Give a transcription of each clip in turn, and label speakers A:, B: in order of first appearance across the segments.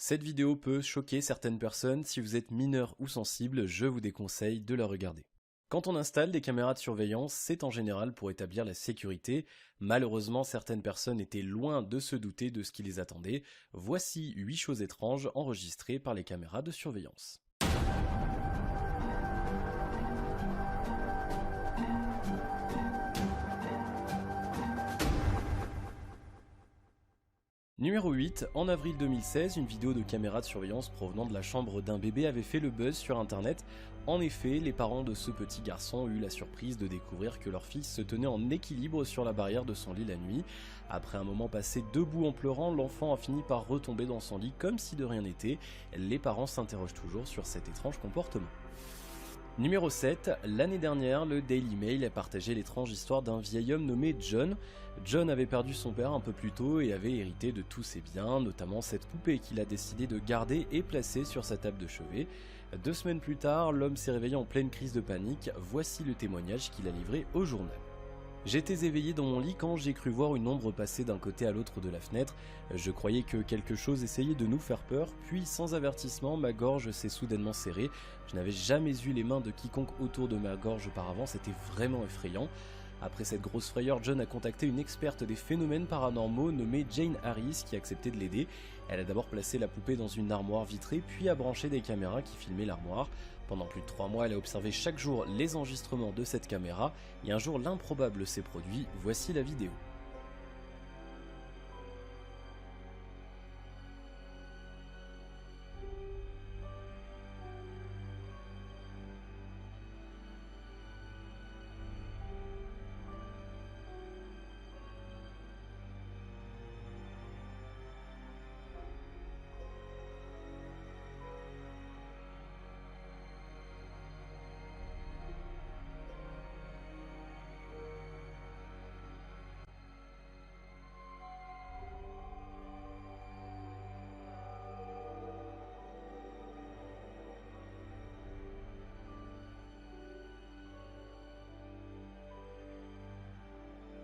A: Cette vidéo peut choquer certaines personnes, si vous êtes mineur ou sensible, je vous déconseille de la regarder. Quand on installe des caméras de surveillance, c'est en général pour établir la sécurité. Malheureusement, certaines personnes étaient loin de se douter de ce qui les attendait. Voici 8 choses étranges enregistrées par les caméras de surveillance. Numéro 8, en avril 2016, une vidéo de caméra de surveillance provenant de la chambre d'un bébé avait fait le buzz sur internet. En effet, les parents de ce petit garçon ont eu la surprise de découvrir que leur fils se tenait en équilibre sur la barrière de son lit la nuit. Après un moment passé debout en pleurant, l'enfant a fini par retomber dans son lit comme si de rien n'était. Les parents s'interrogent toujours sur cet étrange comportement. Numéro 7, l'année dernière, le Daily Mail a partagé l'étrange histoire d'un vieil homme nommé John. John avait perdu son père un peu plus tôt et avait hérité de tous ses biens, notamment cette poupée qu'il a décidé de garder et placer sur sa table de chevet. 2 semaines plus tard, l'homme s'est réveillé en pleine crise de panique. Voici le témoignage qu'il a livré au journal. J'étais éveillé dans mon lit quand j'ai cru voir une ombre passer d'un côté à l'autre de la fenêtre. Je croyais que quelque chose essayait de nous faire peur, puis sans avertissement, ma gorge s'est soudainement serrée. Je n'avais jamais eu les mains de quiconque autour de ma gorge auparavant, c'était vraiment effrayant. Après cette grosse frayeur, John a contacté une experte des phénomènes paranormaux nommée Jane Harris qui a accepté de l'aider. Elle a d'abord placé la poupée dans une armoire vitrée, puis a branché des caméras qui filmaient l'armoire. Pendant plus de 3 mois, elle a observé chaque jour les enregistrements de cette caméra, et un jour l'improbable s'est produit, voici la vidéo.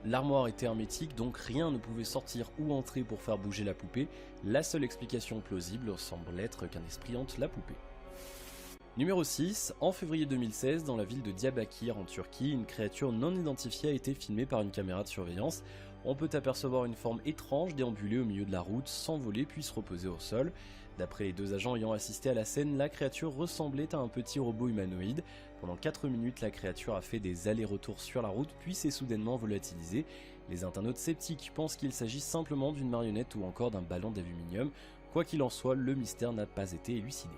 A: L'armoire était hermétique, donc rien ne pouvait sortir ou entrer pour faire bouger la poupée. La seule explication plausible semble être qu'un esprit hante la poupée. Numéro 6, en février 2016, dans la ville de Diyarbakır en Turquie, une créature non identifiée a été filmée par une caméra de surveillance. On peut apercevoir une forme étrange déambuler au milieu de la route, s'envoler puis se reposer au sol. D'après les 2 agents ayant assisté à la scène, la créature ressemblait à un petit robot humanoïde. Pendant 4 minutes, la créature a fait des allers-retours sur la route puis s'est soudainement volatilisée. Les internautes sceptiques pensent qu'il s'agit simplement d'une marionnette ou encore d'un ballon d'aluminium. Quoi qu'il en soit, le mystère n'a pas été élucidé.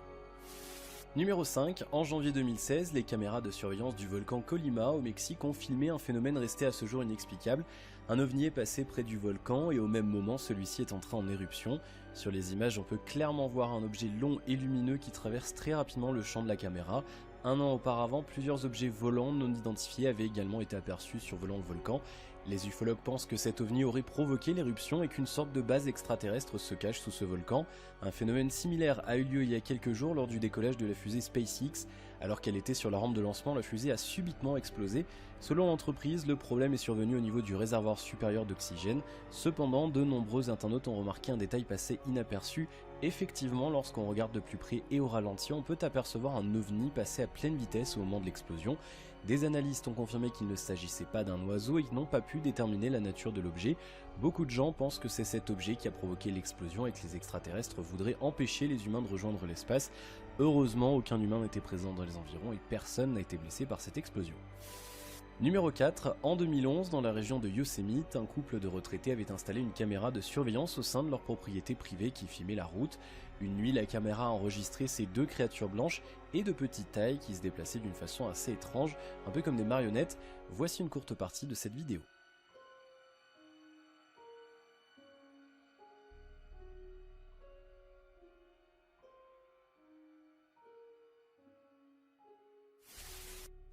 A: Numéro 5, en janvier 2016, les caméras de surveillance du volcan Colima au Mexique ont filmé un phénomène resté à ce jour inexplicable. Un ovni est passé près du volcan et au même moment celui-ci est entré en éruption. Sur les images, on peut clairement voir un objet long et lumineux qui traverse très rapidement le champ de la caméra. 1 an auparavant, plusieurs objets volants non identifiés avaient également été aperçus survolant le volcan. Les ufologues pensent que cet ovni aurait provoqué l'éruption et qu'une sorte de base extraterrestre se cache sous ce volcan. Un phénomène similaire a eu lieu il y a quelques jours lors du décollage de la fusée SpaceX. Alors qu'elle était sur la rampe de lancement, la fusée a subitement explosé. Selon l'entreprise, le problème est survenu au niveau du réservoir supérieur d'oxygène. Cependant, de nombreux internautes ont remarqué un détail passé inaperçu. Effectivement, lorsqu'on regarde de plus près et au ralenti, on peut apercevoir un ovni passer à pleine vitesse au moment de l'explosion. Des analystes ont confirmé qu'il ne s'agissait pas d'un oiseau et qu'ils n'ont pas pu déterminer la nature de l'objet. Beaucoup de gens pensent que c'est cet objet qui a provoqué l'explosion et que les extraterrestres voudraient empêcher les humains de rejoindre l'espace. Heureusement, aucun humain n'était présent dans les environs et personne n'a été blessé par cette explosion. Numéro 4, en 2011, dans la région de Yosemite, un couple de retraités avait installé une caméra de surveillance au sein de leur propriété privée qui filmait la route. Une nuit, la caméra a enregistré ces 2 créatures blanches et de petite taille qui se déplaçaient d'une façon assez étrange, un peu comme des marionnettes. Voici une courte partie de cette vidéo.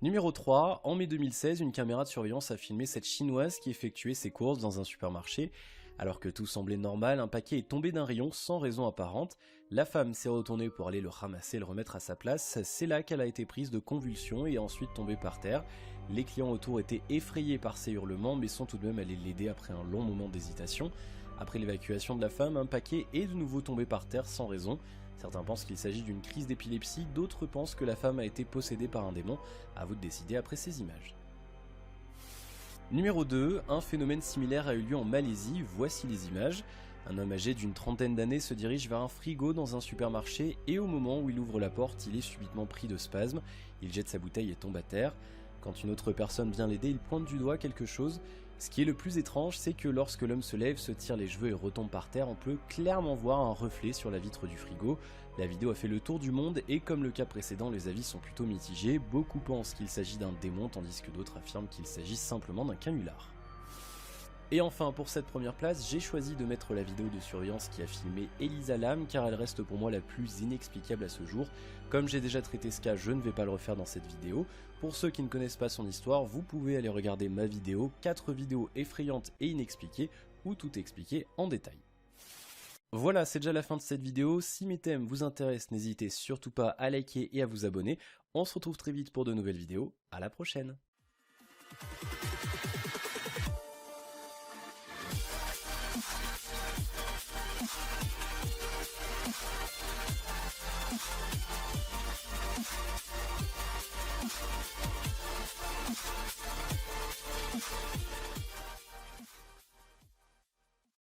A: Numéro 3, en mai 2016, une caméra de surveillance a filmé cette chinoise qui effectuait ses courses dans un supermarché. Alors que tout semblait normal, un paquet est tombé d'un rayon sans raison apparente. La femme s'est retournée pour aller le ramasser et le remettre à sa place. C'est là qu'elle a été prise de convulsions et a ensuite tombée par terre. Les clients autour étaient effrayés par ses hurlements mais sont tout de même allés l'aider après un long moment d'hésitation. Après l'évacuation de la femme, un paquet est de nouveau tombé par terre sans raison. Certains pensent qu'il s'agit d'une crise d'épilepsie, d'autres pensent que la femme a été possédée par un démon. À vous de décider après ces images. Numéro 2, un phénomène similaire a eu lieu en Malaisie, voici les images. Un homme âgé d'une trentaine d'années se dirige vers un frigo dans un supermarché et au moment où il ouvre la porte, il est subitement pris de spasmes. Il jette sa bouteille et tombe à terre. Quand une autre personne vient l'aider, il pointe du doigt quelque chose. Ce qui est le plus étrange, c'est que lorsque l'homme se lève, se tire les cheveux et retombe par terre, on peut clairement voir un reflet sur la vitre du frigo. La vidéo a fait le tour du monde et comme le cas précédent, les avis sont plutôt mitigés. Beaucoup pensent qu'il s'agit d'un démon, tandis que d'autres affirment qu'il s'agit simplement d'un canular. Et enfin, pour cette première place, j'ai choisi de mettre la vidéo de surveillance qui a filmé Elisa Lam, car elle reste pour moi la plus inexplicable à ce jour. Comme j'ai déjà traité ce cas, je ne vais pas le refaire dans cette vidéo. Pour ceux qui ne connaissent pas son histoire, vous pouvez aller regarder ma vidéo, 4 vidéos effrayantes et inexpliquées, où tout est expliqué en détail. Voilà, c'est déjà la fin de cette vidéo. Si mes thèmes vous intéressent, n'hésitez surtout pas à liker et à vous abonner. On se retrouve très vite pour de nouvelles vidéos. À la prochaine!